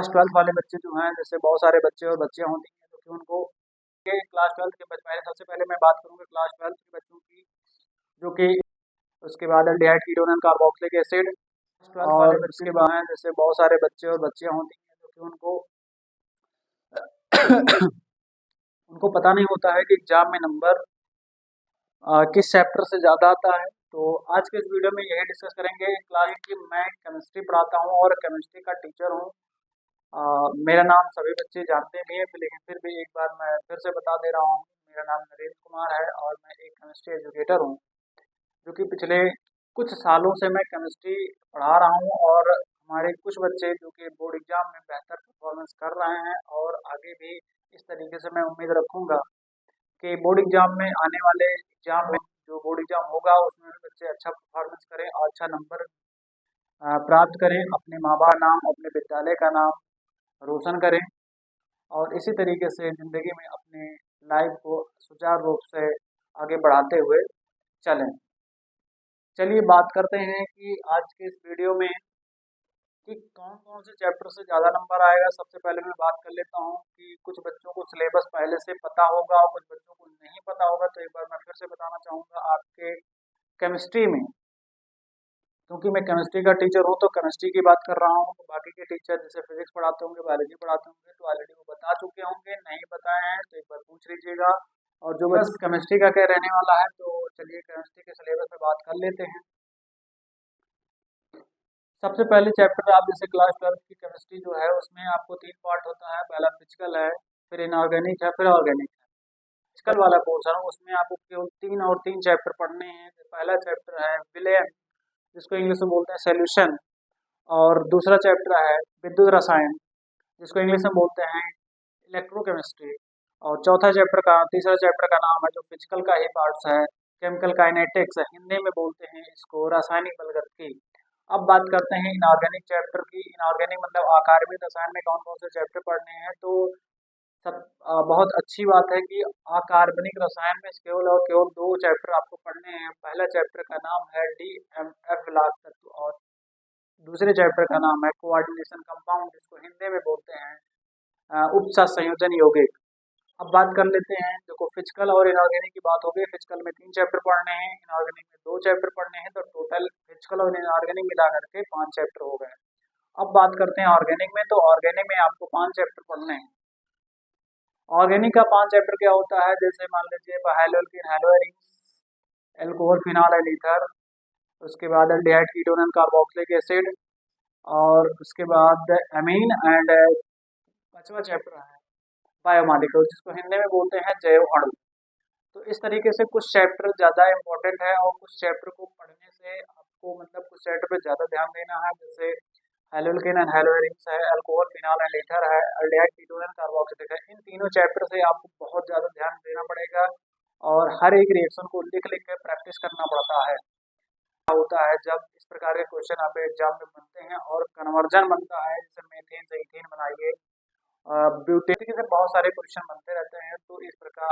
Twelfth वाले बच्चे जो हैं, जैसे बहुत सारे बच्चे और बच्चियाँ होती हैं जो कि उनको ये क्लास ट्वेल्थ के पहले सबसे पहले मैं बात करूँगा क्लास ट्वेल्थ के बच्चों की, जो कि उसके बाद aldehyde ketone and carboxylic acid. और उसके बाद हैं जैसे बहुत सारे बच्चे और बच्चियाँ होती हैं जो कि उनको उनको पता नहीं होता है कि एग्जाम में नंबर किस चैप्टर से ज़्यादा आता है। तो आज के इस वीडियो में यही डिस्कस करेंगे क्लास की। मैं केमिस्ट्री पढ़ाता हूँ और केमिस्ट्री का टीचर हूँ। मेरा नाम सभी बच्चे जानते भी हैं, लेकिन फिर भी एक बार मैं फिर से बता दे रहा हूँ। मेरा नाम नरेंद्र कुमार है और मैं एक केमिस्ट्री एजुकेटर हूँ, जो कि पिछले कुछ सालों से मैं केमिस्ट्री पढ़ा रहा हूँ। और हमारे कुछ बच्चे जो कि बोर्ड एग्जाम में बेहतर परफॉर्मेंस कर रहे हैं, और आगे भी इस तरीके से मैं उम्मीद रखूँगा कि बोर्ड एग्जाम में आने वाले एग्जाम में जो बोर्ड एग्जाम होगा उसमें भी बच्चे अच्छा परफॉर्मेंस करें और अच्छा नंबर प्राप्त करें, अपने माँ बाप का नाम, अपने विद्यालय का नाम रोशन करें, और इसी तरीके से ज़िंदगी में अपने लाइफ को सुचारू रूप से आगे बढ़ाते हुए चलें। चलिए बात करते हैं कि आज के इस वीडियो में कि कौन कौन से चैप्टर से ज़्यादा नंबर आएगा। सबसे पहले मैं बात कर लेता हूँ कि कुछ बच्चों को सिलेबस पहले से पता होगा और कुछ बच्चों को नहीं पता होगा। तो एक बार मैं फिर से बताना चाहूँगा आपके केमिस्ट्री में, क्योंकि मैं केमिस्ट्री का टीचर हूँ तो केमिस्ट्री की बात कर रहा हूँ। तो बाकी के टीचर जैसे फिजिक्स पढ़ाते होंगे, बायोलॉजी पढ़ाते होंगे, तो ऑलरेडी वो बता चुके होंगे। नहीं बताए हैं तो एक बार पूछ लीजिएगा। और जो बस केमिस्ट्री का क्या रहने वाला है, तो चलिए केमिस्ट्री के सिलेबस पे बात कर लेते हैं। सबसे पहले चैप्टर आप जैसे क्लास ट्वेल्थ की केमिस्ट्री जो है उसमें आपको 3 पार्ट होता है। पहला फिजिकल है, फिर इनऑर्गेनिक है, फिर ऑर्गेनिक है। फिजिकल वाला पोर्शन उसमें आपको केवल 3 चैप्टर पढ़ने हैं। पहला चैप्टर है विलयन, जिसको इंग्लिश में बोलते हैं सॉल्यूशन। और दूसरा चैप्टर है विद्युत रसायन, जिसको इंग्लिश में बोलते हैं इलेक्ट्रोकेमिस्ट्री। और तीसरा चैप्टर का नाम है जो फिजिकल का ही पार्ट्स है, केमिकल काइनेटिक्स, हिंदी में बोलते हैं इसको रासायनिक बलगतिकी। अब बात करते हैं इनऑर्गेनिक चैप्टर की। इनऑर्गेनिक मतलब अकार्बनिक रसायन में कौन कौन से चैप्टर पढ़ने हैं। तो सब बहुत अच्छी बात है कि अकार्बनिक रसायन में केवल और केवल 2 चैप्टर आपको पढ़ने हैं। पहला चैप्टर का नाम है DMF लाख तत्व, और दूसरे चैप्टर का नाम है कोऑर्डिनेशन कंपाउंड, जिसको हिंदी में बोलते हैं उपसत संयोजन यौगिक। अब बात कर लेते हैं, देखो फिजिकल और इनऑर्गेनिक की बात हो गई। फिजिकल में 3 चैप्टर पढ़ने हैं, इनऑर्गेनिक में 2 चैप्टर पढ़ने हैं, तो टोटल फिजिकल और इनऑर्गेनिक मिला करके 5 चैप्टर हो गए। अब बात करते हैं ऑर्गेनिक में। तो ऑर्गेनिक में आपको 5 चैप्टर पढ़ने हैं। ऑर्गेनिक का 5 चैप्टर क्या होता है, जैसे मान लीजिए haloalkane haloarenes, alcohol phenol and ether, उसके बाद aldehyde ketone and carboxylic acid, और उसके बाद एमीन एंड 5वां चैप्टर है बायोमॉलिक्यूल, जिसको हिंदी में बोलते हैं जैव अणु। तो इस तरीके से कुछ चैप्टर ज़्यादा इंपॉर्टेंट है और कुछ चैप्टर को पढ़ने से आपको मतलब कुछ चैप्टर पे ज़्यादा ध्यान देना है। जैसे हेलोल्किन एंड हेलोएरिन्स है, अल्कोहल फिनॉल एंड ईथर है, एल्डिहाइड कीटोन एंड कार्बोक्सिलिक है। इन तीनों चैप्टर से आपको बहुत ज़्यादा ध्यान देना पड़ेगा और हर एक रिएक्शन को लिख लिख कर प्रैक्टिस करना पड़ता है। होता है जब इस प्रकार के क्वेश्चन आपके एग्जाम में बनते हैं और कन्वर्जन बनता है, जैसे मीथेन से इथेन बनाइए, ब्यूटेन से बहुत सारे क्वेश्चन बनते रहते हैं। तो इस प्रकार